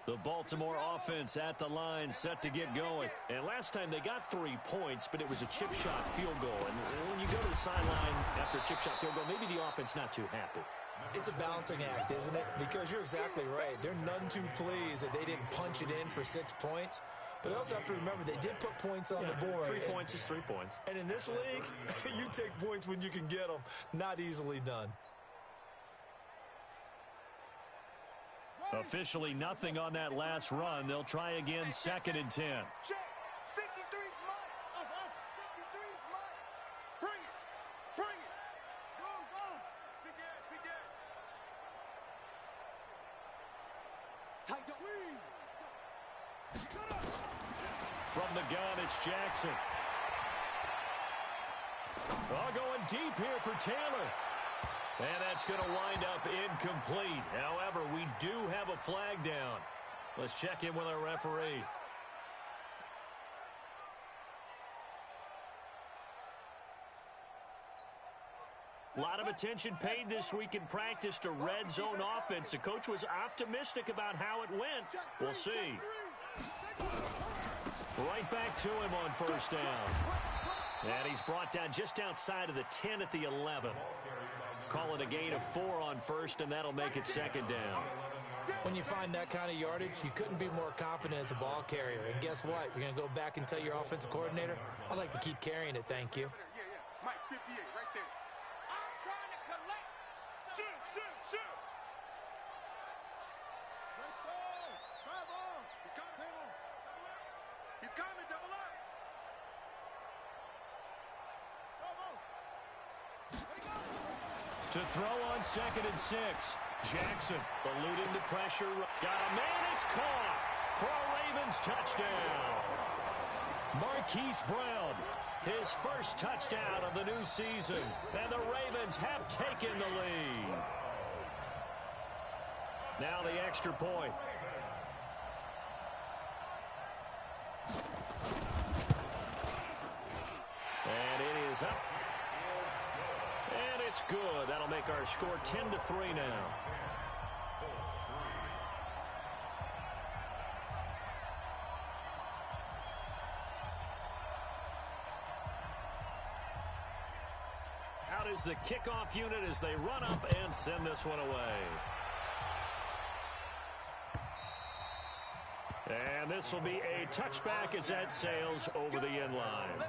The Baltimore offense at the line, set to get going. And last time they got 3 points, but it was a chip shot field goal. And when you go to the sideline after a chip shot field goal, maybe the offense not too happy. It's a balancing act, isn't it? Because you're exactly right. They're none too pleased that they didn't punch it in for 6 points. But they also have to remember they did put points on the board. 3 points is 3 points. And in this league, you take points when you can get them. Not easily done. Officially nothing on that last run. They'll try again, 2nd and 10. Check. 53's mine. 53's mine. Bring it. Bring it. Go, go. Big ass, big ass. Tight up. From the gun, it's Jackson. Oh, going deep here for Taylor. And that's going to wind up incomplete. However, we do have a flag down. Let's check in with our referee. A lot of attention paid this week in practice to red zone offense. The coach was optimistic about how it went. We'll see. Right back to him on 1st down. And he's brought down just outside of the 10 at the 11. Call it a gain of 4 on 1st, and that'll make it 2nd down. When you find that kind of yardage, you couldn't be more confident as a ball carrier. And guess what? You're going to go back and tell your offensive coordinator, I'd like to keep carrying it, thank you. Yeah. Mike, 58, right there. I'm trying to collect. Shoot. Let's go. Bravo. He's coming. Double up. He's coming. Double up. Bravo. Let it go. To throw on 2nd and 6. Jackson eluding the pressure. Got a man. It's caught for a Ravens touchdown. Marquise Brown, his first touchdown of the new season. And the Ravens have taken the lead. Now the extra point. And it is up. And it's good. That'll make our score 10-3 now. Out is the kickoff unit as they run up and send this one away. And this will be a touchback as that sails over the end line.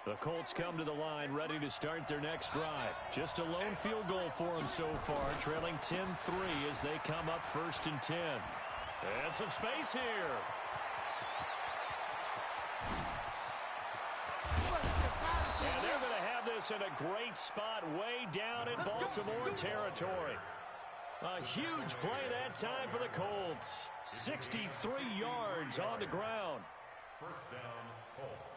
The Colts come to the line ready to start their next drive. Just a lone field goal for them so far, trailing 10-3 as they come up 1st and 10. And some space here. And they're going to have this in a great spot way down in Baltimore territory. A huge play that time for the Colts. 63 yards on the ground. 1st down, Colts.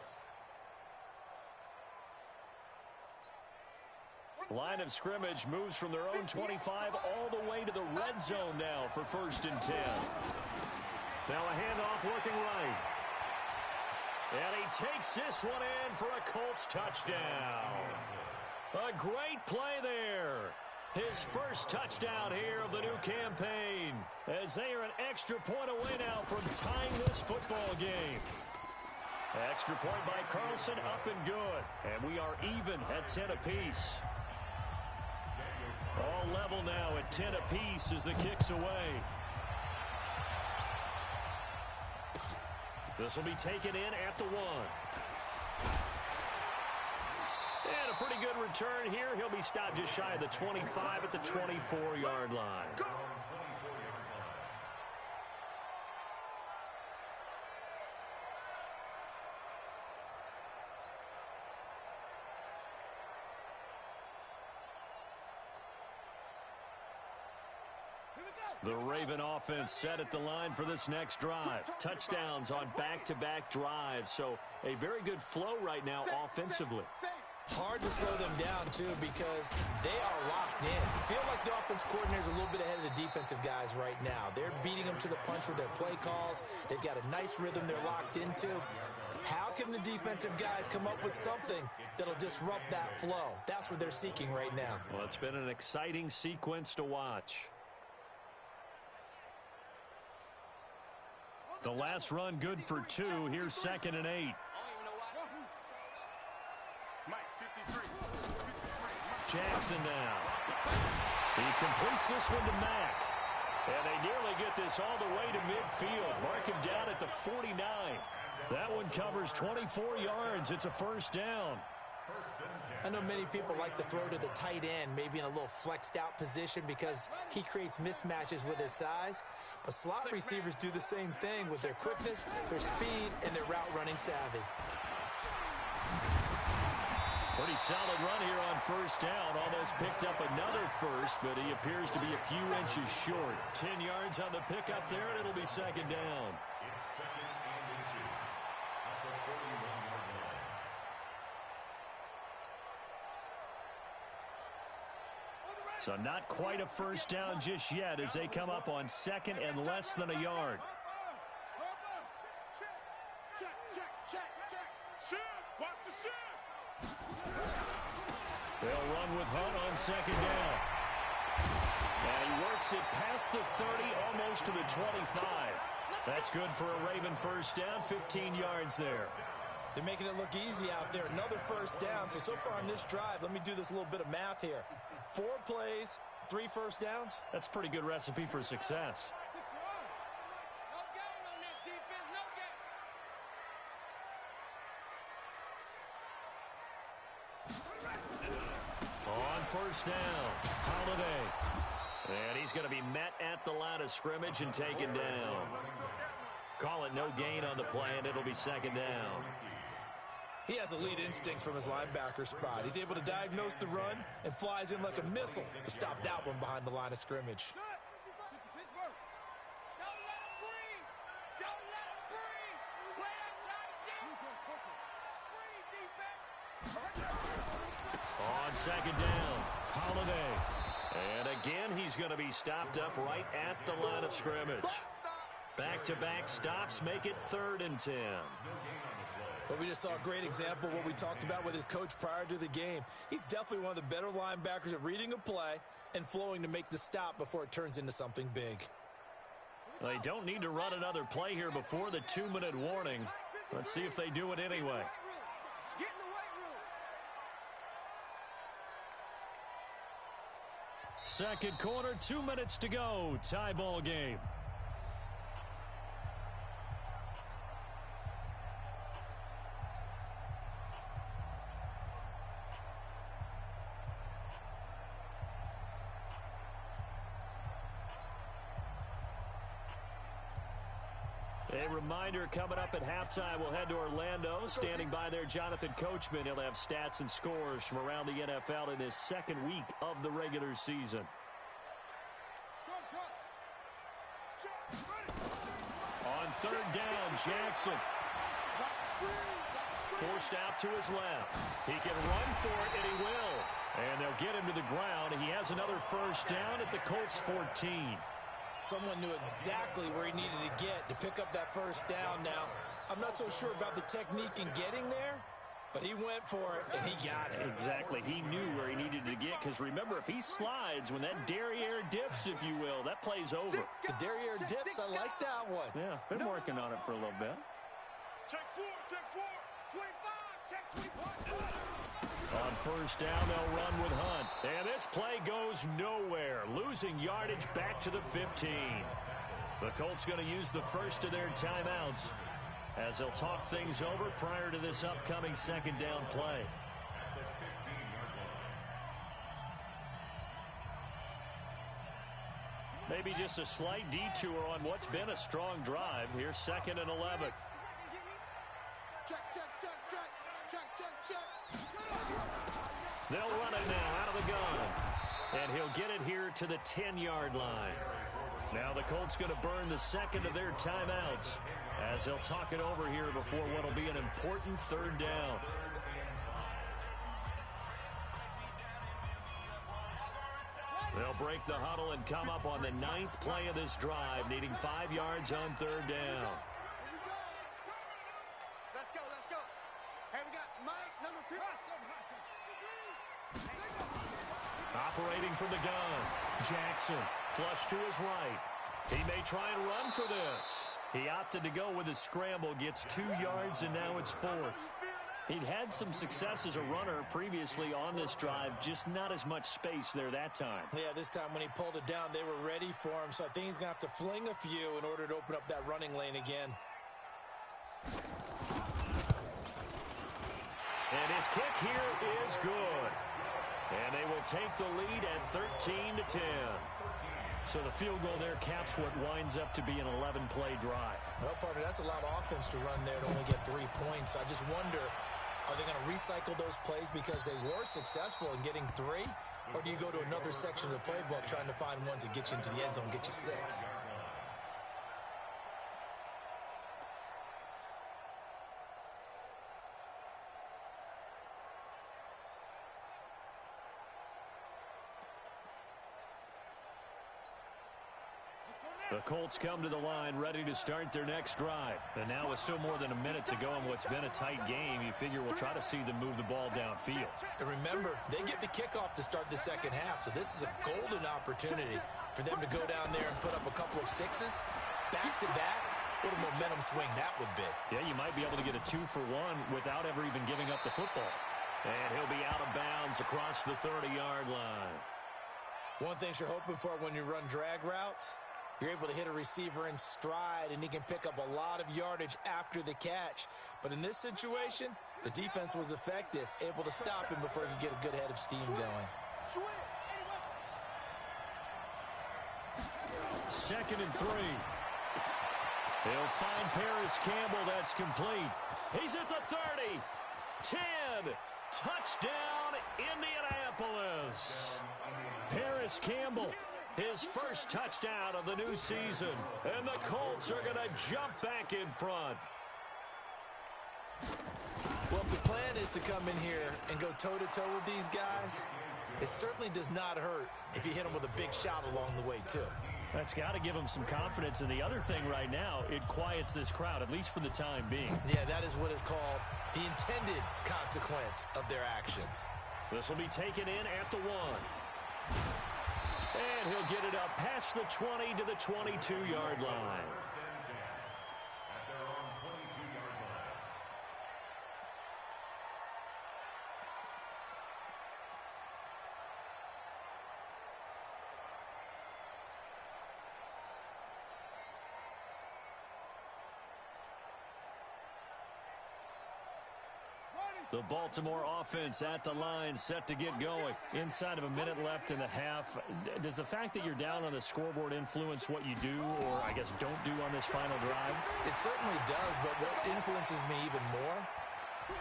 Line of scrimmage moves from their own 25 all the way to the red zone now for 1st and 10. Now a handoff looking right. And he takes this one in for a Colts touchdown. A great play there. His first touchdown here of the new campaign, as they are an extra point away now from tying this football game. Extra point by Carlson, up and good. And we are even at 10 apiece. All level now at 10 apiece as the kick's away. This will be taken in at the 1. And a pretty good return here. He'll be stopped just shy of the 25 at the 24-yard line. The Raven offense set at the line for this next drive. Touchdowns on back-to-back drives. So a very good flow right now offensively. Hard to slow them down, too, because they are locked in. Feel like the offense coordinator is a little bit ahead of the defensive guys right now. They're beating them to the punch with their play calls. They've got a nice rhythm they're locked into. How can the defensive guys come up with something that'll disrupt that flow? That's what they're seeking right now. Well, it's been an exciting sequence to watch. The last run good for 2. Here's 2nd and 8. Jackson now. He completes this one to Mack. And they nearly get this all the way to midfield. Mark him down at the 49. That one covers 24 yards. It's a first down. I know many people like to throw to the tight end, maybe in a little flexed out position because he creates mismatches with his size. But slot receivers do the same thing with their quickness, their speed, and their route running savvy. Pretty solid run here on first down. Almost picked up another first, but he appears to be a few inches short. 10 yards on the pickup there, and it'll be 2nd down. It's 2nd and inches at the 41-yard line. So not quite a first down just yet as they come up on 2nd and less than a yard. They'll run with Hunt on 2nd down. And he works it past the 30, almost to the 25. That's good for a Raven first down, 15 yards there. They're making it look easy out there. Another first down. So far on this drive, let me do this little bit of math here. 4 plays, 3 first downs. That's a pretty good recipe for success. On first down, Holiday. And he's going to be met at the line of scrimmage and taken down. Call it no gain on the play, and it'll be 2nd down. He has elite instincts from his linebacker spot. He's able to diagnose the run and flies in like a missile to stop that one behind the line of scrimmage. On 2nd down, Holiday. And again, he's going to be stopped up right at the line of scrimmage. Back-to-back stops make it 3rd and 10. Well, we just saw a great example of what we talked about with his coach prior to the game. He's definitely one of the better linebackers at reading a play and flowing to make the stop before it turns into something big. They don't need to run another play here before the 2-minute warning. Let's see if they do it anyway. Second quarter, 2 minutes to go. Tie ball game. A reminder, coming up at halftime, we'll head to Orlando. Standing by there, Jonathan Coachman. He'll have stats and scores from around the NFL in his 2nd week of the regular season. On 3rd down, Jackson. Forced out to his left. He can run for it, and he will. And they'll get him to the ground. He has another first down at the Colts 14. Someone knew exactly where he needed to get to pick up that first down. Now, I'm not so sure about the technique in getting there, but he went for it, and he got it. Exactly. He knew where he needed to get, because remember, if he slides, when that derriere dips, if you will, that play's over. The derriere dips, I like that one. Yeah, been working on it for a little bit. Check 4, 25, check 25. On first down, they'll run with Hunt. And this play goes nowhere. Losing yardage back to the 15. The Colts going to use the first of their timeouts as they'll talk things over prior to this upcoming 2nd down play. Maybe just a slight detour on what's been a strong drive. Here's 2nd and 11. They'll run it now out of the gun. And he'll get it here to the 10-yard line. Now the Colts going to burn the 2nd of their timeouts as they'll talk it over here before what will be an important 3rd down. They'll break the huddle and come up on the 9th play of this drive, needing 5 yards on 3rd down. Let's go, let's Operating from the gun. Jackson, flush to his right. He may try and run for this. He opted to go with his scramble, gets 2 yards, and now it's 4th. He'd had some success as a runner previously on this drive, just not as much space there that time. Yeah, this time when he pulled it down, they were ready for him, so I think he's going to have to fling a few in order to open up that running lane again. And his kick here is good. And they will take the lead at 13-10. So the field goal there caps what winds up to be an 11-play drive. Well, partner, that's a lot of offense to run there to only get 3 points. So I just wonder, are they going to recycle those plays because they were successful in getting 3? Or do you go to another section of the playbook trying to find ones that get you into the end zone and get you 6? The Colts come to the line ready to start their next drive. And now with still more than a minute to go in what's been a tight game, you figure we'll try to see them move the ball downfield. And remember, they get the kickoff to start the second half, so this is a golden opportunity for them to go down there and put up a couple of 6s back-to-back. What a momentum swing that would be. Yeah, you might be able to get a 2-for-1 without ever even giving up the football. And he'll be out of bounds across the 30-yard line. One thing you're hoping for when you run drag routes, you're able to hit a receiver in stride, and he can pick up a lot of yardage after the catch. But in this situation, the defense was effective, able to stop him before he could get a good head of steam going. 2nd and 3. They'll find Paris Campbell. That's complete. He's at the 30. 10. Touchdown, Indianapolis. Paris Campbell, his first touchdown of the new season. And the Colts are going to jump back in front. Well, if the plan is to come in here and go toe-to-toe with these guys, it certainly does not hurt if you hit them with a big shot along the way, too. That's got to give them some confidence. And the other thing right now, it quiets this crowd, at least for the time being. Yeah, that is what is called the intended consequence of their actions. This will be taken in at the 1. And he'll get it up past the 20 to the 22-yard line. The Baltimore offense at the line, set to get going. Inside of a minute left in the half. Does the fact that you're down on the scoreboard influence what you do, or I guess don't do on this final drive? It certainly does, but what influences me even more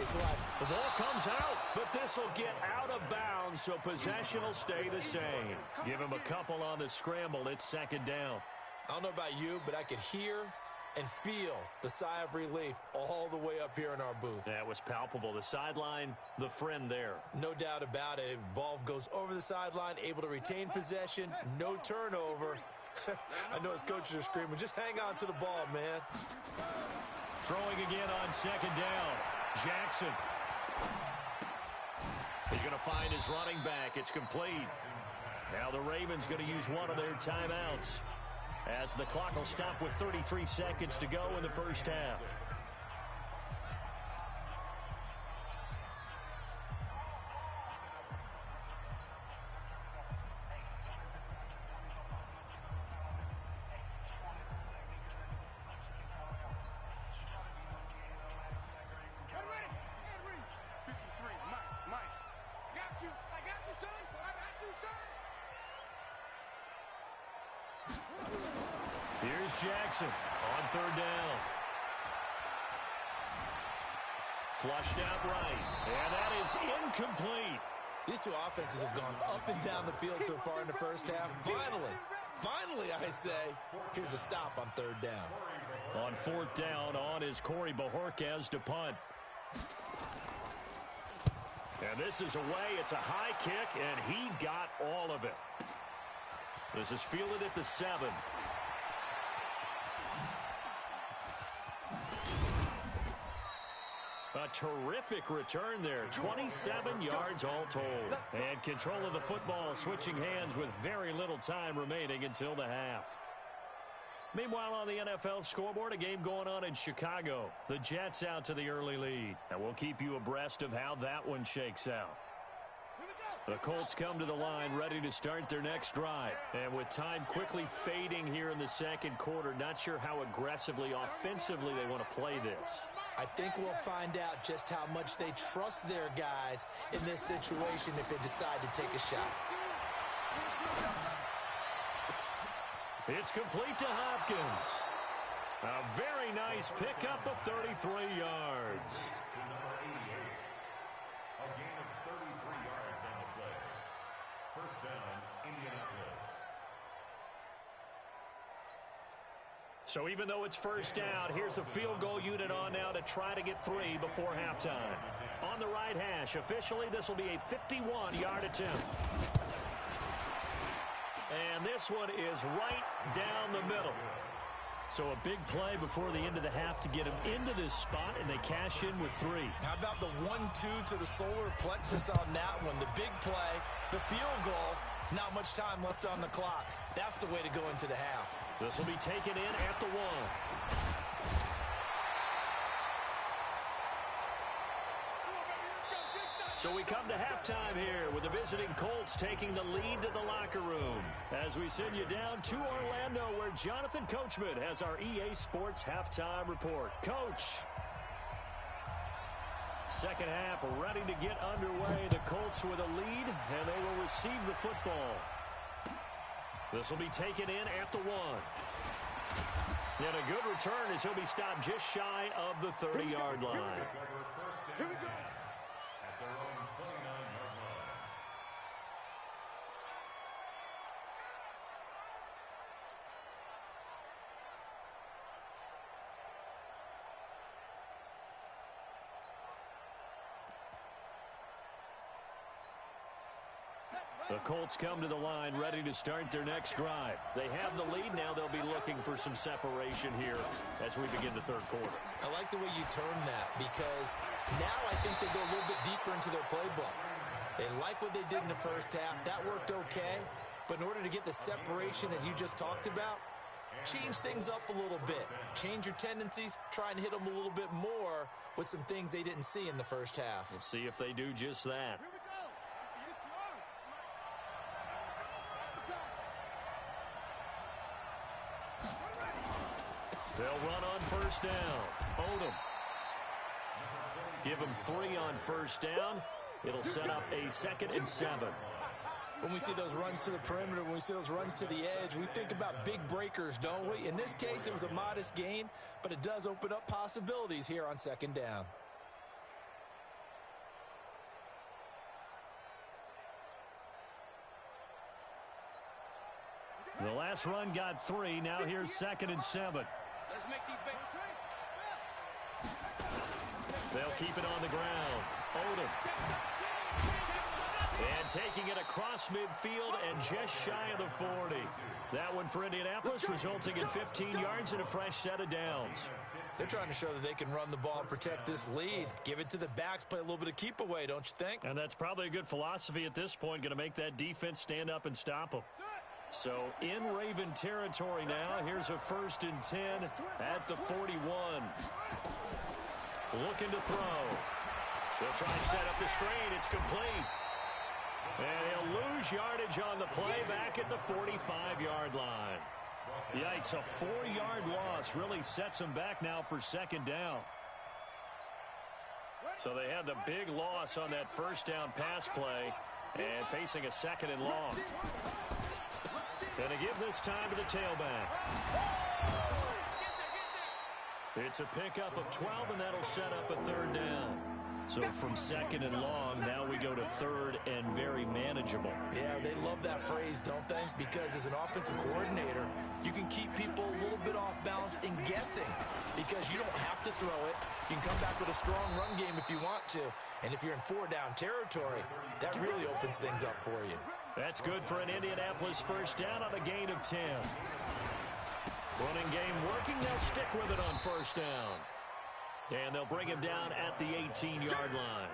is what the ball comes out, but this will get out of bounds, so possession will stay the same. Give him a couple on the scramble. It's 2nd down. I don't know about you, but I could hear and feel the sigh of relief all the way up here in our booth. That was palpable. The sideline, the friend there. No doubt about it. Ball goes over the sideline, able to retain possession, no turnover. I know his coaches are screaming, just hang on to the ball, man. Throwing again on 2nd down. Jackson. He's going to find his running back. It's complete. Now the Ravens going to use one of their timeouts, as the clock will stop with 33 seconds to go in the first half. Here's Jackson on 3rd down. Flushed out right, and that is incomplete. These two offenses have gone up and down the field so far in the first half. Finally, I say, here's a stop on 3rd down. On 4th down, on is Corey Bojorquez to punt. And this is away. It's a high kick, and he got all of it. This is fielded at the 7. A A terrific return there. 27 yards all told. And control of the football switching hands with very little time remaining until the half. Meanwhile, on the NFL scoreboard, a game going on in Chicago. The Jets out to the early lead. And we'll keep you abreast of how that one shakes out. The Colts come to the line ready to start their next drive. And with time quickly fading here in the second quarter, not sure how aggressively, offensively they want to play this. I think we'll find out just how much they trust their guys in this situation if they decide to take a shot. It's complete to Hopkins. A very nice pickup of 33 yards. A gain of 33 yards on the play. First down, Indianapolis. So even though it's first down, here's the field goal unit on now to try to get 3 before halftime. On the right hash, officially this will be a 51-yard attempt. And this one is right down the middle. So a big play before the end of the half to get him into this spot, and they cash in with 3. How about the 1-2 to the solar plexus on that one? The big play, the field goal, not much time left on the clock. That's the way to go into the half. This will be taken in at the 1. So we come to halftime here with the visiting Colts taking the lead to the locker room as we send you down to Orlando where Jonathan Coachman has our EA Sports halftime report. Coach. Second half ready to get underway. The Colts with a lead, and they will receive the football. This will be taken in at the 1. And a good return as he'll be stopped just shy of the 30-yard line. Here we go. At their own 29-yard line. The Colts come to the line ready to start their next drive. They have the lead. Now they'll be looking for some separation here as we begin the third quarter. I like the way you turn that because now I think they go a little bit deeper into their playbook. They like what they did in the first half. That worked okay. But in order to get the separation that you just talked about, change things up a little bit. Change your tendencies. Try and hit them a little bit more with some things they didn't see in the first half. We'll see if they do just that. Here we go. They'll run on first down. Odom. Give them 3 on first down. It'll set up a 2nd and 7. When we see those runs to the perimeter, when we see those runs to the edge, we think about big breakers, don't we? In this case, it was a modest gain, but it does open up possibilities here on 2nd down. The last run got 3. Now here's 2nd and 7. Let's make these big. They'll keep it on the ground. Odom. And taking it across midfield and just shy of the 40. That one for Indianapolis resulting in 15 yards and a fresh set of downs. They're trying to show that they can run the ball and protect this lead. Give it to the backs, play a little bit of keep away, don't you think? And that's probably a good philosophy at this point, going to make that defense stand up and stop them. So in Raven territory now, here's a 1st and 10 at the 41. Looking to throw. They'll try and set up the screen. It's complete. And he'll lose yardage on the play back at the 45-yard line. Yikes, a 4-yard loss really sets them back now for 2nd down. So they had the big loss on that first down pass play and facing a 2nd and long. Going to give this time to the tailback. It's a pickup of 12, and that'll set up a 3rd down. So from 2nd and long, now we go to 3rd and very manageable. Yeah, they love that phrase, don't they? Because as an offensive coordinator, you can keep people a little bit off balance and guessing because you don't have to throw it. You can come back with a strong run game if you want to. And if you're in 4-down territory, that really opens things up for you. That's good for an Indianapolis first down on a gain of 10. Running game working. They'll stick with it on first down. And they'll bring him down at the 18-yard line.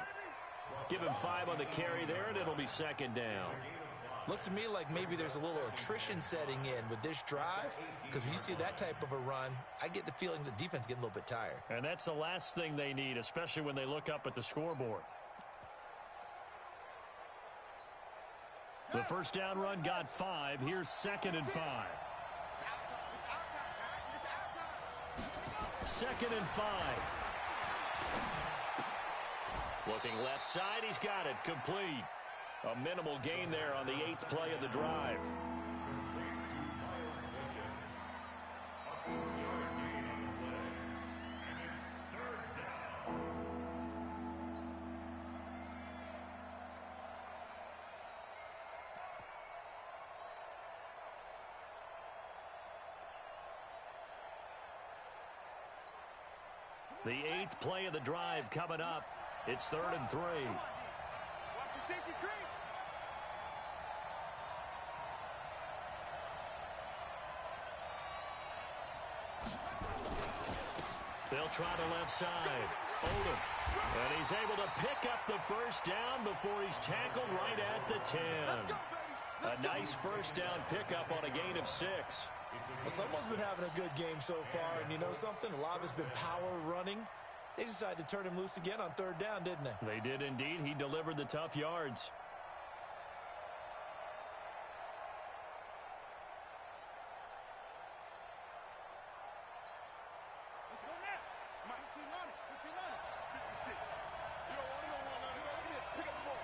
Give him 5 on the carry there, and it'll be second down. Looks to me like maybe there's a little attrition setting in with this drive, because when you see that type of a run, I get the feeling the defense getting a little bit tired. And that's the last thing they need, especially when they look up at the scoreboard. The first down run got 5. Here's 2nd and 5. Second and 5. Looking left side, he's got it, complete. A minimal gain there on the 8th play of the drive. The 8th play of the drive coming up. It's 3rd and 3. Watch the safety creep. They'll try the left side. Odom. And he's able to pick up the first down before he's tackled right at the 10. A nice first down pickup on a gain of 6. Well, someone's been having a good game so far, and you know something? A lot of it's been power running. They decided to turn him loose again on 3rd down, didn't they? They did indeed. He delivered the tough yards. Let's go now. Mike, 15 on it. 56. You don't want to pick up the ball.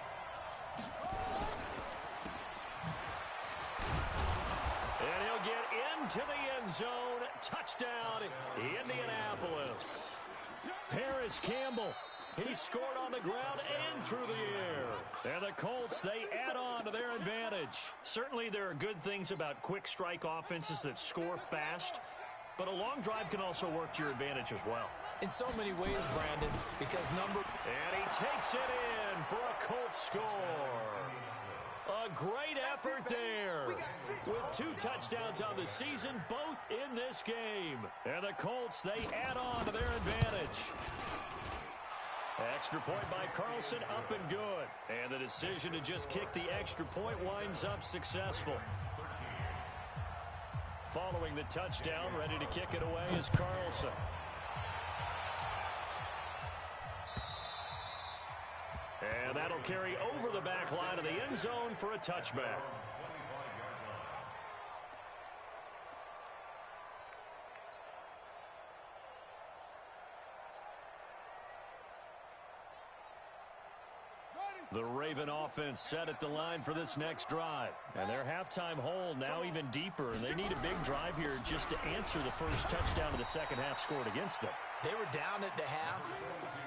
And he'll get into the end zone. Touchdown, Indianapolis. Paris Campbell. He scored on the ground and through the air. And the Colts, they add on to their advantage. Certainly there are good things about quick strike offenses that score fast, but a long drive can also work to your advantage as well. In so many ways, Brandon, because And he takes it in for a Colts score. A great effort there. With 2 touchdowns on the season, both in this game. And the Colts, they add on to their advantage. Extra point by Carlson, up and good. And the decision to just kick the extra point winds up successful. Following the touchdown, ready to kick it away is Carlson. And that'll carry over the back line of the end zone for a touchback. The Raven offense set at the line for this next drive. And their halftime hole now even deeper. And they need a big drive here just to answer the first touchdown of the second half scored against them. they were down at the half.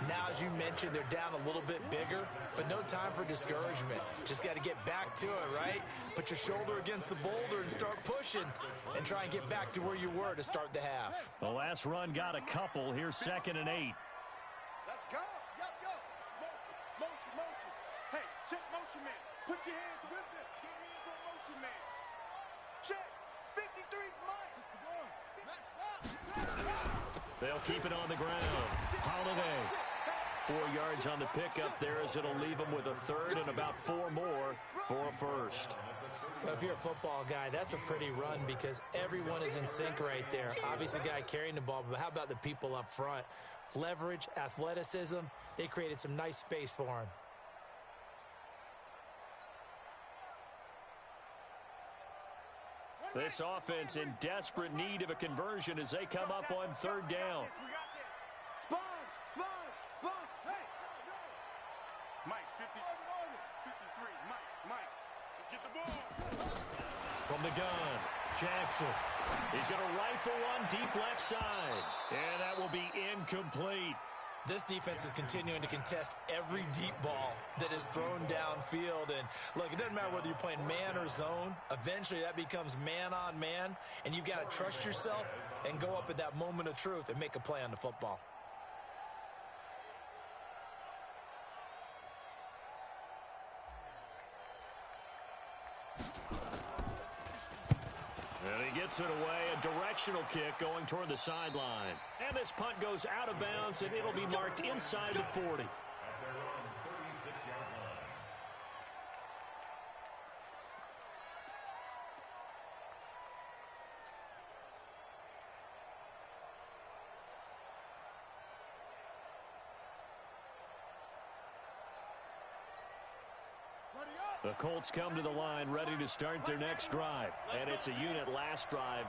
Now, as you mentioned, they're down a little bit bigger, but no time for discouragement. Just got to get back to it, right? Put your shoulder against the boulder and start pushing and try and get back to where you were to start the half. The last run got a couple. Here's 2nd and 8. Let's go. Yup, yup. Motion, motion. Hey, check motion man. Put your hands with it. Get hands on motion man. Check. 53's mine. They'll keep it on the ground. Holiday. 4 yards on the pickup there as it'll leave them with a third and about 4 more for a first. Well, if you're a football guy, that's a pretty run because everyone is in sync right there. Obviously, the guy carrying the ball, but how about the people up front? Leverage, athleticism, they created some nice space for him. This offense in desperate need of a conversion as they come up on 3rd down. Sponge. Hey. Mike, 53. Mike. Let's get the ball. From the gun, Jackson. He's going to rifle one deep left side. And that will be incomplete. This defense is continuing to contest every deep ball that is thrown downfield. And, look, it doesn't matter whether you're playing man or zone. Eventually, that becomes man on man. And you've got to trust yourself and go up at that moment of truth and make a play on the football. And he gets it away, a directional kick going toward the sideline. And this punt goes out of bounds, and it'll be marked inside the 40. At their own 36-yard line. The Colts come to the line ready to start their next drive. And it's a unit last drive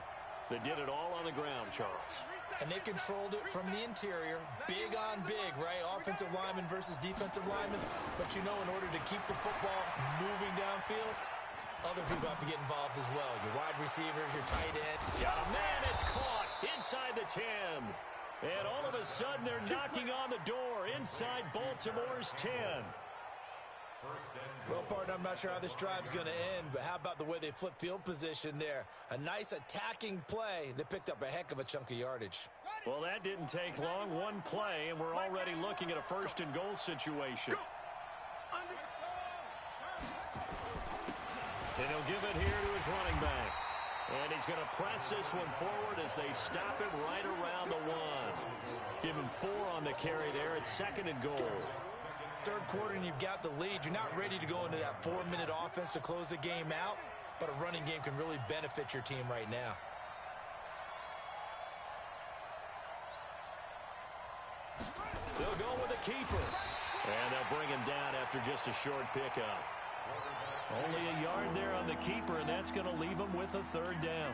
that did it all on the ground, Charles. And they controlled it from the interior. Big on big, right? Offensive lineman versus defensive lineman. But you know, in order to keep the football moving downfield, other people have to get involved as well. Your wide receivers, your tight end. Yeah, man, it's caught inside the 10. And all of a sudden, they're knocking on the door inside Baltimore's 10. Well, partner, I'm not sure how this drive's going to end, but how about the way they flip field position there? A nice attacking play. They picked up a heck of a chunk of yardage. Well, that didn't take long. One play, and we're already looking at a first-and-goal situation. And he'll give it here to his running back. And he's going to press this one forward as they stop him right around the 1. Give him 4 on the carry there. It's 2nd and goal. Third quarter and you've got the lead. You're not ready to go into that 4-minute offense to close the game out, but a running game can really benefit your team right now. They'll go with a keeper. And they'll bring him down after just a short pickup. Only a yard there on the keeper, and that's going to leave them with a 3rd down.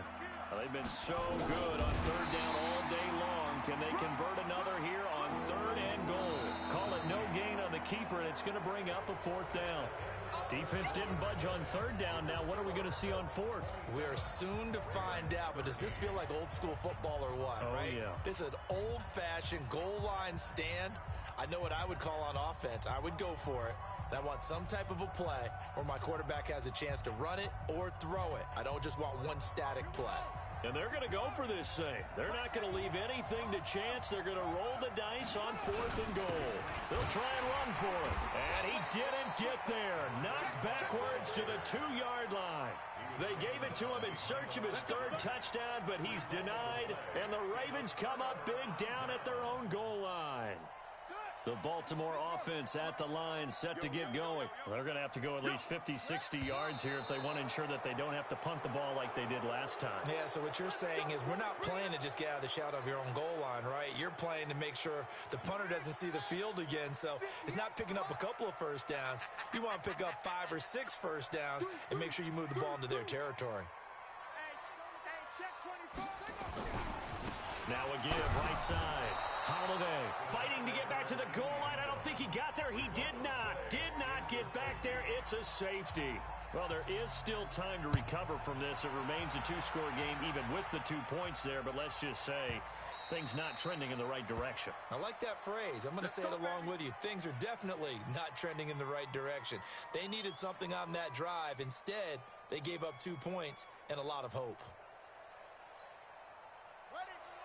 Well, they've been so good on 3rd down all day long. Can they convert another here on 3rd and goal? Call it no gain on the keeper, and it's going to bring up a 4th down. Defense didn't budge on 3rd down. Now what are we going to see on 4th? We are soon to find out, but does this feel like old school football or what, right? Yeah. This is an old-fashioned goal line stand. I know what I would call on offense. I would go for it. And I want some type of a play where my quarterback has a chance to run it or throw it. I don't just want one static play. And they're going to go for this thing. They're not going to leave anything to chance. They're going to roll the dice on 4th and goal. They'll try and run for it. And he didn't get there. Knocked backwards to the 2-yard line. They gave it to him in search of his 3rd touchdown, but he's denied. And the Ravens come up big down at their own goal line. The Baltimore offense at the line set to get going. They're going to have to go at least 50, 60 yards here if they want to ensure that they don't have to punt the ball like they did last time. Yeah, so what you're saying is we're not playing to just get out of the shadow of your own goal line, right? You're playing to make sure the punter doesn't see the field again. So it's not picking up a couple of first downs. You want to pick up 5 or 6 first downs and make sure you move the ball into their territory. Now a give right side. Holiday fighting to get back to the goal line. I don't think he got there. He did not get back there. It's a safety. Well, there is still time to recover from this. It remains a 2-score game even with the 2 points there. But let's just say things not trending in the right direction. I like that phrase. I'm going to say it along with you. Things are definitely not trending in the right direction. They needed something on that drive. Instead, they gave up 2 points and a lot of hope.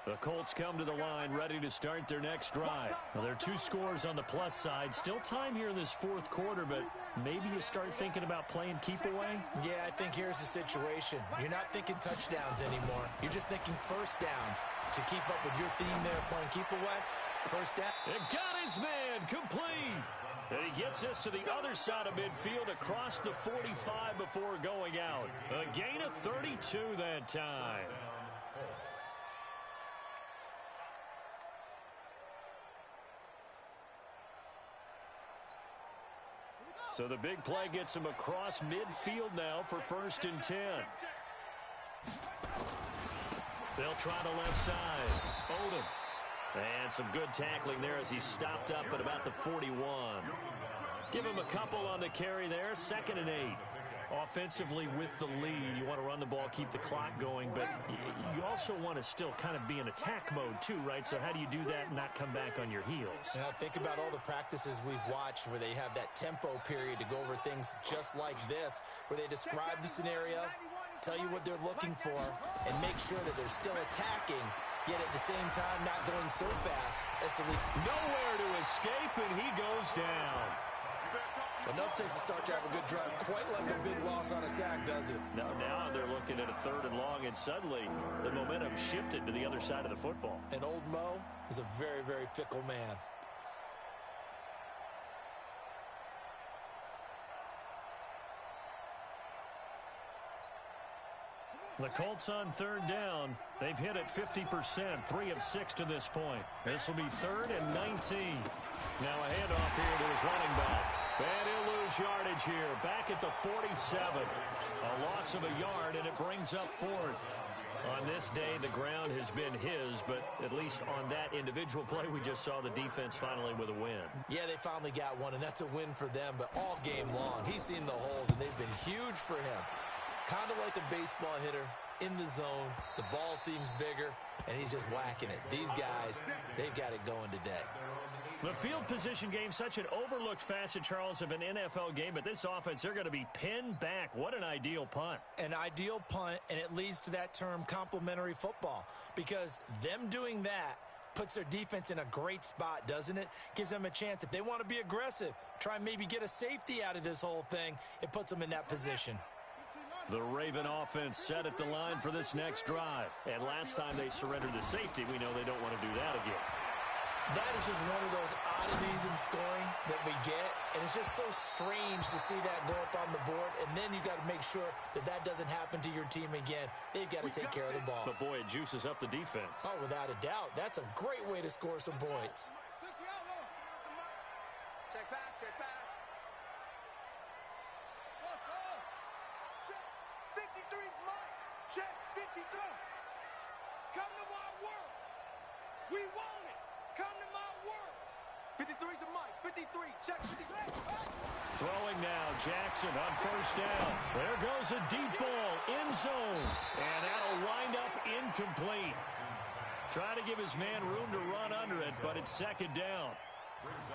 The Colts come to the line ready to start their next drive. Well, there are 2 scores on the plus side. Still time here in this 4th quarter, but maybe you start thinking about playing keep away? Yeah, I think here's the situation. You're not thinking touchdowns anymore. You're just thinking first downs. To keep up with your theme there of playing keep away, first down. It got his man complete. And he gets this to the other side of midfield across the 45 before going out. A gain of 32 that time. So the big play gets him across midfield now for 1st and 10. They'll try the left side. Odom. And some good tackling there as he stopped up at about the 41. Give him a couple on the carry there. 2nd and 8. Offensively with the lead, you want to run the ball, keep the clock going, but you also want to still kind of be in attack mode too, right? So how do you do that and not come back on your heels? You know, think about all the practices we've watched where they have that tempo period to go over things just like this, where they describe the scenario, tell you what they're looking for, and make sure that they're still attacking, yet at the same time not going so fast as to leave nowhere to escape, and he goes down. Enough takes to start to have a good drive. Quite like a big loss on a sack, does it? No, now they're looking at a 3rd and long, and suddenly the momentum shifted to the other side of the football. And old Mo is a very, very fickle man. The Colts on 3rd down. They've hit it 50%, 3 of 6 to this point. This will be 3rd and 19. Now a handoff here to his running back. And he'll lose yardage here. Back at the 47. A loss of a yard, and it brings up 4th. On this day, the ground has been his, but at least on that individual play, we just saw the defense finally with a win. Yeah, they finally got one, and that's a win for them, but all game long, he's seen the holes, and they've been huge for him. Kind of like a baseball hitter in the zone. The ball seems bigger, and he's just whacking it. These guys, they've got it going today. The field position game, such an overlooked facet, Charles, of an NFL game, but this offense, they're going to be pinned back. What an ideal punt. An ideal punt, and it leads to that term complementary football, because them doing that puts their defense in a great spot, doesn't it? Gives them a chance. If they want to be aggressive, try and maybe get a safety out of this whole thing, it puts them in that position. The Raven offense set at the line for this next drive. And last time they surrendered the safety, we know they don't want to do that again. That is just one of those oddities in scoring that we get. And it's just so strange to see that go up on the board. And then you got to make sure that that doesn't happen to your team again. They've got to take care of the ball. But, boy, it juices up the defense. Oh, without a doubt. That's a great way to score some points. Check back, check back. Check 53's mine. Check 53. Come to my world. We want it. Come to my world. 53's the mic. 53. Check 53. Throwing now, Jackson on 1st down. There goes a deep ball, end zone. And that'll wind up incomplete. Trying to give his man room to run under it, but it's 2nd down.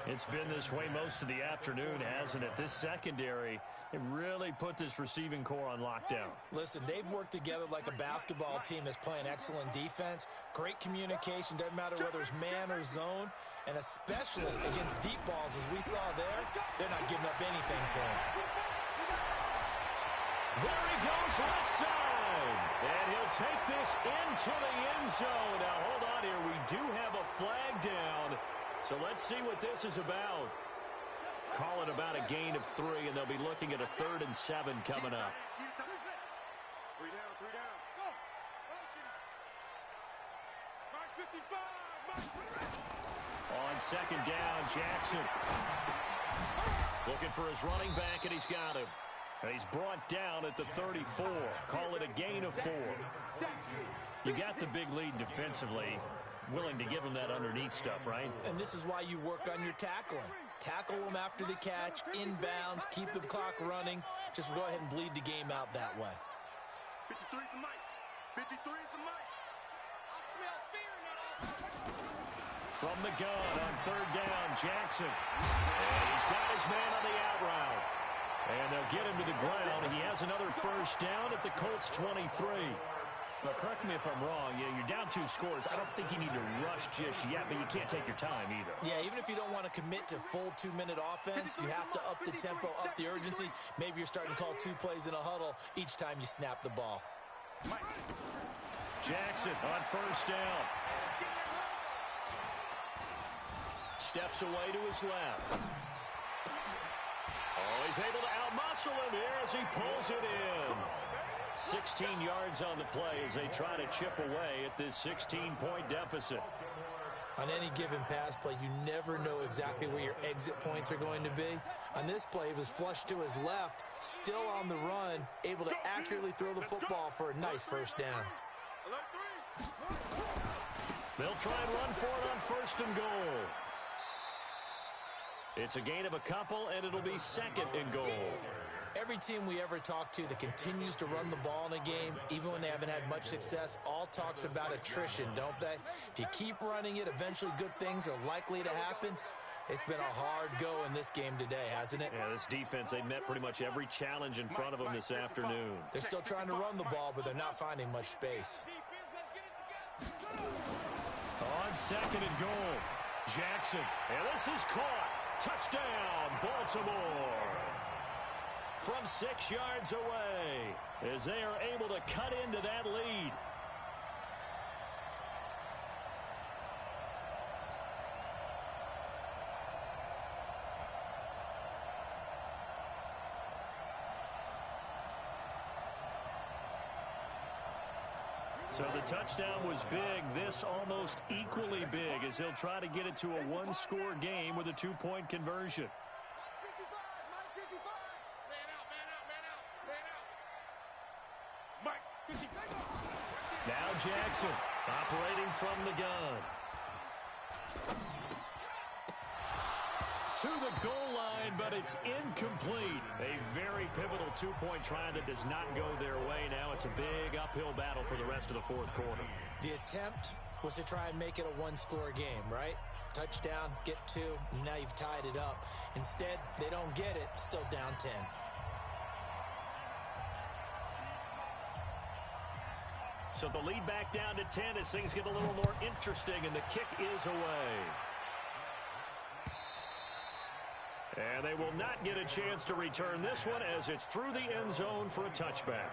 It's been this way most of the afternoon, hasn't it? This secondary, it really put this receiving core on lockdown. Listen, they've worked together like a basketball team that's playing excellent defense. Great communication, doesn't matter whether it's man or zone. And especially against deep balls, as we saw there, they're not giving up anything to him. There he goes, left side. And he'll take this into the end zone. Now, hold on here. We do have a flag down. So let's see what this is about. Call it about a gain of 3, and they'll be looking at a 3rd and 7 coming up. 3 down, 3 down. Go. Mark 55. On 2nd down, Jackson. Looking for his running back, and he's got him. And he's brought down at the 34. Call it a gain of 4. You got the big lead defensively. Willing to give him that underneath stuff, right? And this is why you work on your tackling. Tackle them after the catch, inbounds, keep the clock running. Just go ahead and bleed the game out that way. 53's the mic. 53's the mic. I smell fear now. From the gun on 3rd down, Jackson. And he's got his man on the out route. And they'll get him to the ground. He has another 1st down at the Colts 23. But correct me if I'm wrong, you're down 2 scores. I don't think you need to rush just yet, but you can't take your time either. Yeah, even if you don't want to commit to full 2-minute offense, you have to up the tempo, up the urgency. Maybe you're starting to call 2 plays in a huddle each time you snap the ball. Jackson on 1st down. Steps away to his left. Oh, he's able to outmuscle him here as he pulls it in. 16 yards on the play as they try to chip away at this 16-point deficit. On any given pass play, you never know exactly where your exit points are going to be. On this play, he was flushed to his left, still on the run, able to accurately throw the football for a nice 1st down. They'll try and run for it on 1st and goal. It's a gain of a couple, and it'll be 2nd and goal. Every team we ever talk to that continues to run the ball in a game, even when they haven't had much success, all talks about attrition, don't they? If you keep running it, eventually good things are likely to happen. It's been a hard go in this game today, hasn't it? Yeah, this defense, they met pretty much every challenge in front of them this afternoon. They're still trying to run the ball, but they're not finding much space. On 2nd and goal, Jackson. And this is caught. Touchdown, Baltimore. From 6 yards away as they are able to cut into that lead. So the touchdown was big. This almost equally big as he'll try to get it to a one-score game with a two-point conversion. Now Jackson operating from the gun. To the goal line, but it's incomplete. A very pivotal two-point try that does not go their way. Now it's a big uphill battle for the rest of the fourth quarter. The attempt was to try and make it a one-score game, right? Touchdown, get two, and now you've tied it up. Instead, they don't get it, still down 10. So the lead back down to 10 as things get a little more interesting, and the kick is away. And they will not get a chance to return this one as it's through the end zone for a touchback.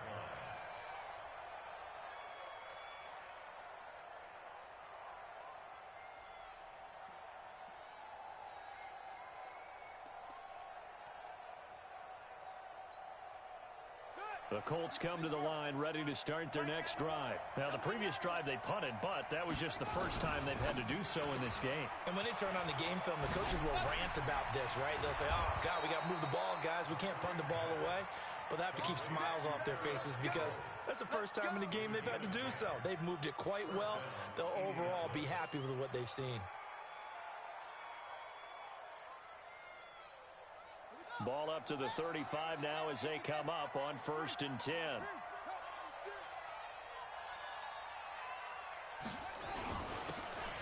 The Colts come to the line ready to start their next drive. Now, the previous drive they punted, but that was just the first time they've had to do so in this game. And when they turn on the game film, the coaches will rant about this, right? They'll say, oh, God, we got to move the ball, guys. We can't punt the ball away. But they have to keep smiles off their faces because that's the first time in the game they've had to do so. They've moved it quite well. They'll overall be happy with what they've seen. Ball up to the 35 now as they come up on 1st and 10.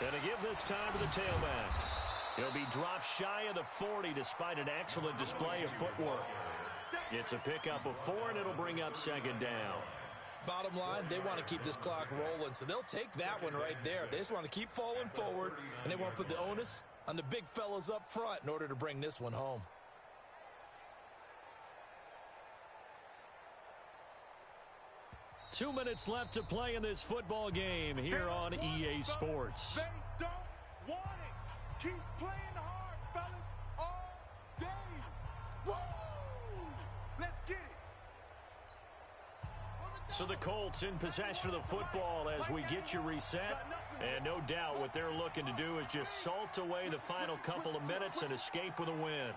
And to give this time to the tailback. He'll be dropped shy of the 40 despite an excellent display of footwork. It's a pickup of 4, and it'll bring up 2nd down. Bottom line, they want to keep this clock rolling, so they'll take that one right there. They just want to keep falling forward, and they want to put the onus on the big fellas up front in order to bring this one home. Two minutes left to play in this football game here on EA Sports. They don't want it. Keep playing hard, fellas, all day. Woo! Let's get it. So the Colts in possession of the football as we get you reset. And no doubt what they're looking to do is just salt away the final couple of minutes and escape with a win.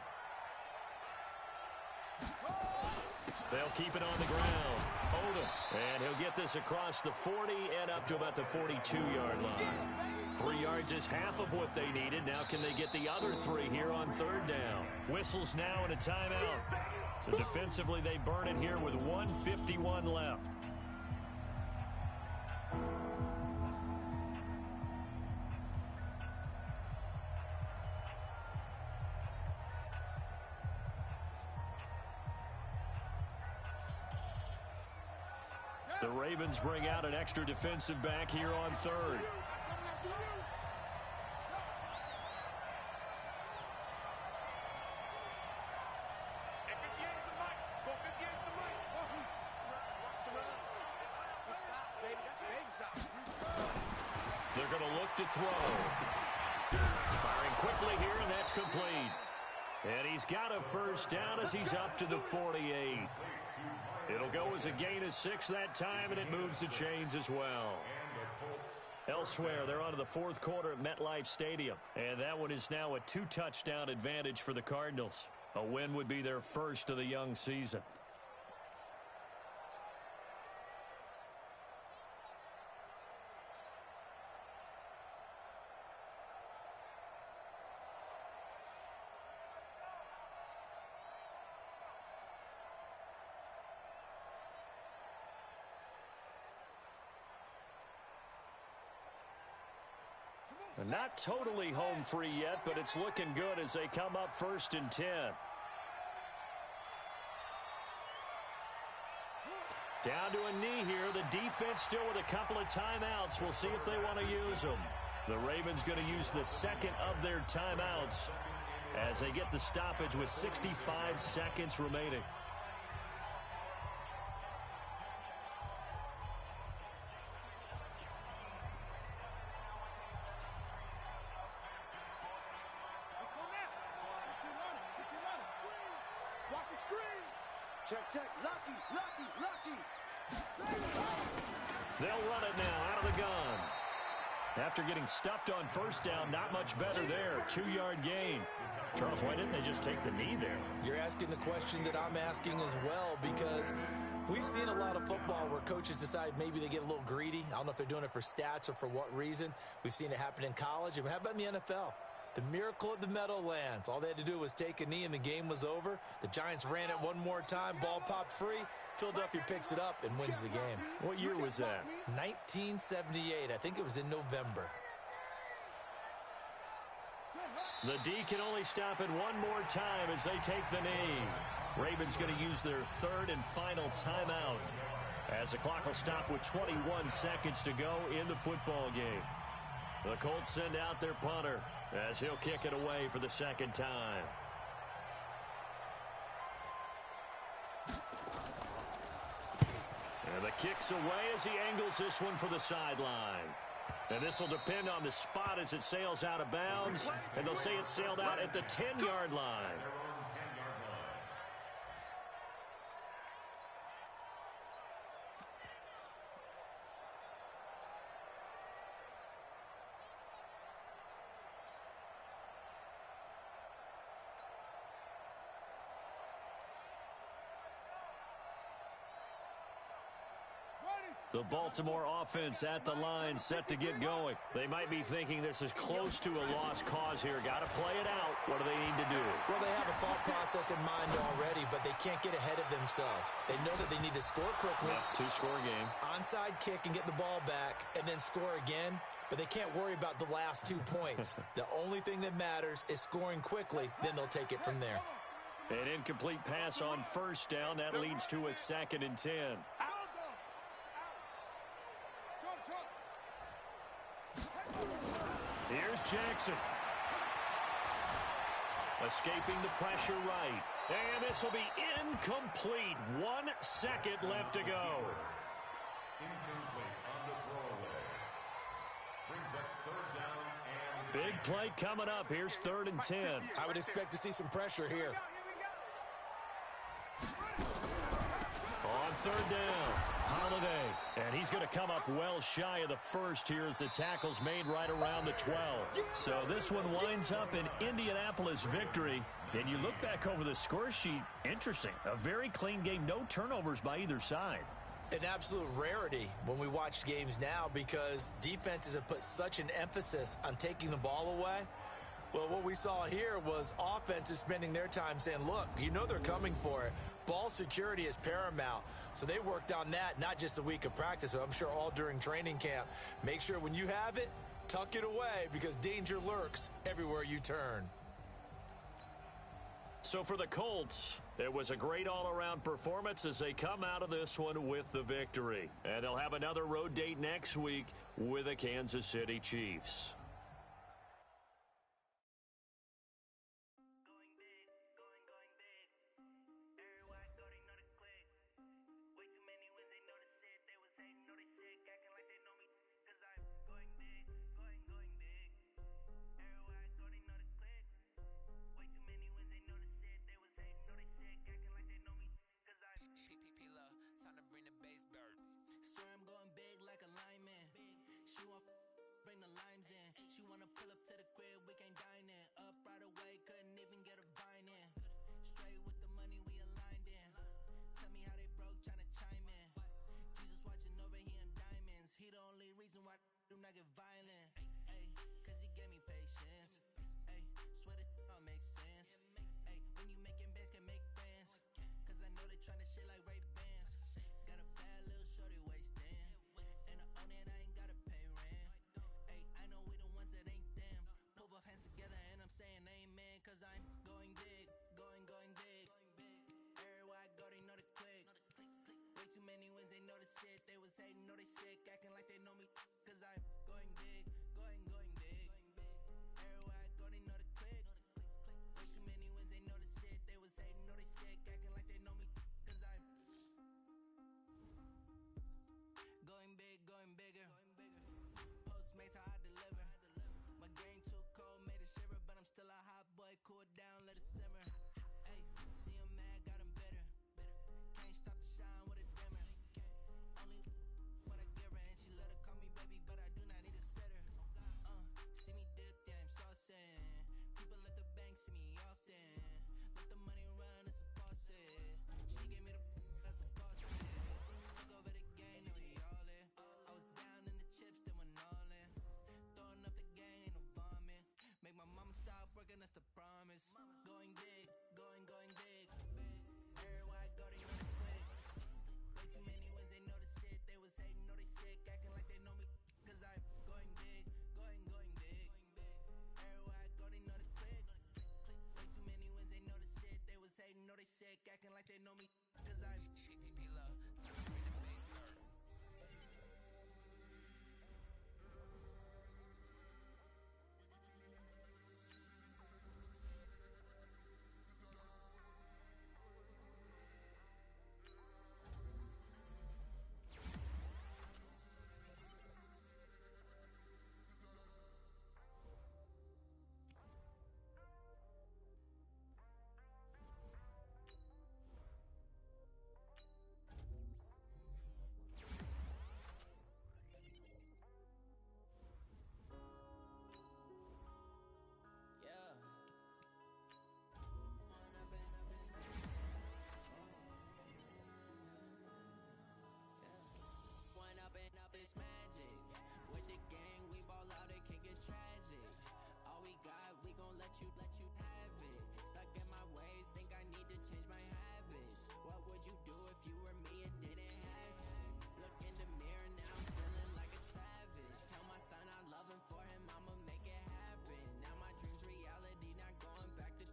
They'll keep it on the ground. Odom. And he'll get this across the 40 and up to about the 42-yard line. 3 yards is half of what they needed. Now can they get the other 3 here on 3rd down? Whistles now and a timeout. So defensively they burn it here with 1:51 left. The Ravens bring out an extra defensive back here on 3rd. They're going to look to throw. Firing quickly here, and that's complete. And he's got a 1st down as he's up to the 48. It'll go as a gain of 6 that time, and it moves the chains as well. Elsewhere, they're on to the 4th quarter at MetLife Stadium. And that one is now a 2-touchdown advantage for the Cardinals. A win would be their first of the young season. Not totally home free yet, but it's looking good as they come up 1st and 10. Down to a knee here. The defense still with a couple of timeouts. We'll see if they want to use them. The Ravens going to use the 2nd of their timeouts as they get the stoppage with 65 seconds remaining. Watch the screen. Check. Lucky. They'll run it now out of the gun. After getting stuffed on first down, not much better there. 2-yard gain. Charles, why didn't they just take the knee there? You're asking the question that I'm asking as well, because we've seen a lot of football where coaches decide maybe they get a little greedy. I don't know if they're doing it for stats or for what reason. We've seen it happen in college. And how about in the NFL? The miracle of the Meadowlands. All they had to do was take a knee and the game was over. The Giants ran it one more time. Ball popped free. Philadelphia picks it up and wins the game. What year was that? 1978. I think it was in November. The D can only stop it one more time as they take the knee. Ravens going to use their third and final timeout as the clock will stop with 21 seconds to go in the football game. The Colts send out their punter as he'll kick it away for the second time. And the kick's away as he angles this one for the sideline. And this will depend on the spot as it sails out of bounds. And they'll say it sailed out at the 10-yard line. The Baltimore offense at the line, set to get going. They might be thinking this is close to a lost cause here. Got to play it out. What do they need to do? Well, they have a thought process in mind already, but they can't get ahead of themselves. They know that they need to score quickly. Yep, 2-score game. Onside kick and get the ball back, and then score again. But they can't worry about the last 2 points. The only thing that matters is scoring quickly. Then they'll take it from there. An incomplete pass on first down. That leads to a 2nd and 10. Here's Jackson. Escaping the pressure right. And this will be incomplete. 1 second left to go. Incomplete on the throwaway. Brings up third down and Big play coming up. Here's 3rd and 10. I would expect to see some pressure here. On 3rd down, Holiday. And he's going to come up well shy of the first here as the tackle's made right around the 12. So this one winds up an Indianapolis victory. And you look back over the score sheet, interesting. A very clean game, no turnovers by either side. An absolute rarity when we watch games now because defenses have put such an emphasis on taking the ball away. Well, what we saw here was offenses spending their time saying, look, you know they're coming for it. Ball security is paramount. So they worked on that not just a week of practice, but I'm sure all during training camp. Make sure when you have it, tuck it away because danger lurks everywhere you turn. So for the Colts, it was a great all-around performance as they come out of this one with the victory. And they'll have another road date next week with the Kansas City Chiefs. know me, cause I love. Time to bring the bass girl. Up this magic. With the gang, we ball out, it can get tragic. All we got, we gon' let you have it. Stuck in my ways, think I need to change my habits. What would you do if you were me and didn't have it? Look in the mirror, now I'm feeling like a savage. Tell my son I love him, for him I'ma make it happen. Now my dream's reality, not going back to.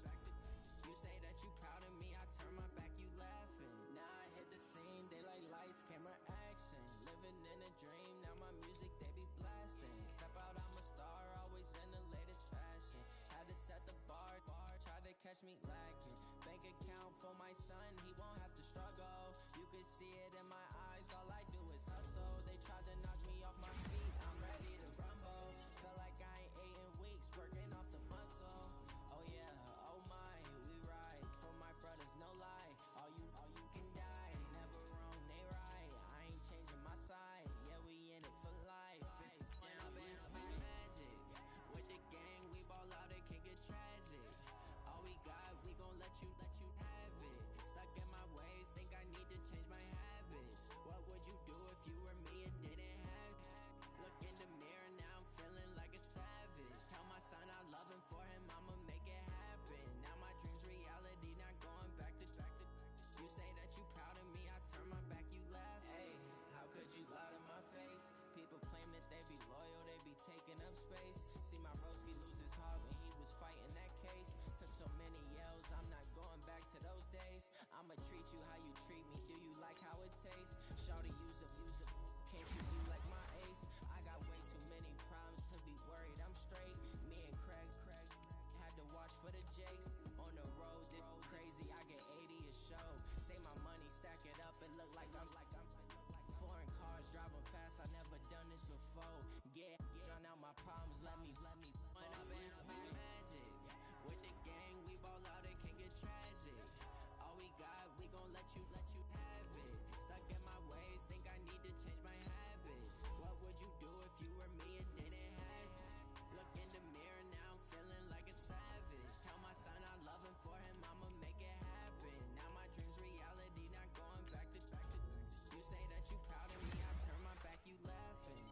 You say that you proud of me, I turn my back, you laughing. Now I hit the scene, they like lights, camera, action. Living in a dream, now my music, they be blasting. Step out, I'm a star, always in the latest fashion. Had to set the bar, try to catch me lacking. Bank account for my son, he won't have to struggle. You can see it in my eyes, all I do is hustle. They tried to knock me off my feet, I'm ready to rumble. Feel like I ain't ate in weeks, working off the muscle. Oh yeah, oh my, we ride for my brothers, no lie. All you can die, never wrong, they right. I ain't changing my side, yeah, we in it for life. Up it's magic. With the gang, we ball out, it can get tragic. All we got, we gon' let you have it. Stuck in my ways, think I need to change my habits. What would you do if you were me and didn't have it? Look in the mirror, now I'm feeling like a savage. Tell my son I love him, for him I'ma make it happen. Now my dream's reality, not going back to. You say that you proud of me, I turn my back, you laugh. Hey, how could you lie to my face? People claim that they be loyal, they be taking up space. See my broski lose his heart when he was fighting that case. Took so many yells, I'm not going back to those days. I'ma treat you how you treat me, do you like how it tastes? Shawty, use up, can't treat you like my ace. I got way too many problems to be worried, I'm straight. Me and Craig had to watch for the Jakes. On the road, this crazy, I get 80 a show. Say my money, stack it up, it look like I'm foreign cars, driving fast, I never done this before. Get drown out my problems, let me up it's magic. With the gang, we ball out, it can get tragic. All we got, we gon' let you have it. Stuck in my ways, think I need to change my habits. What would you do if you were me and didn't have it? Look in the mirror, now I'm feeling like a savage. Tell my son I love him, for him I'ma make it happen. Now my dream's reality, not going back to. You say that you proud of me, I turn my back, you laughing.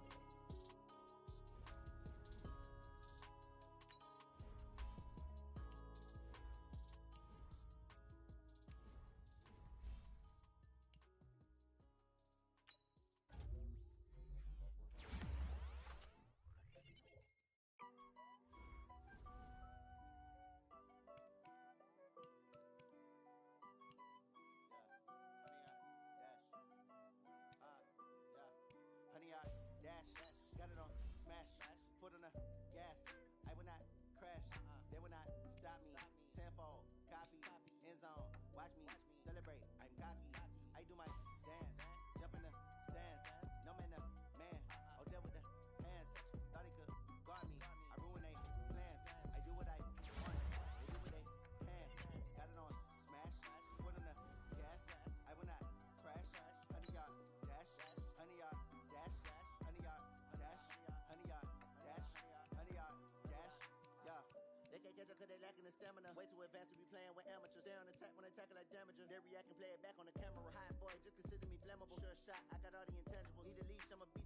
Honey, I dash, got it on smash, foot on the gas. I will not crash, they will not stop me. Tenfold, copy, end zone, watch me celebrate. I'm cocky, I do my dance, jump in the stands. No man, the man, oh there with the hands. Thought he could guard me, I ruin they plans. I do what I want, they do what they can. Got it on smash, foot on the gas. I will not crash, honey, y'all dash, honey, y'all dash, honey, y'all dash, honey, y'all dash, honey, y'all dash, yeah. They can't catch up cause they lacking the stamina. Way too advanced to be playing with amateurs. Stay on attack when they tackle like damager. They react and play it back on the camera. Hot boy, just consider me flammable. Sure shot, I got all the intangibles. Need a leash, I'ma be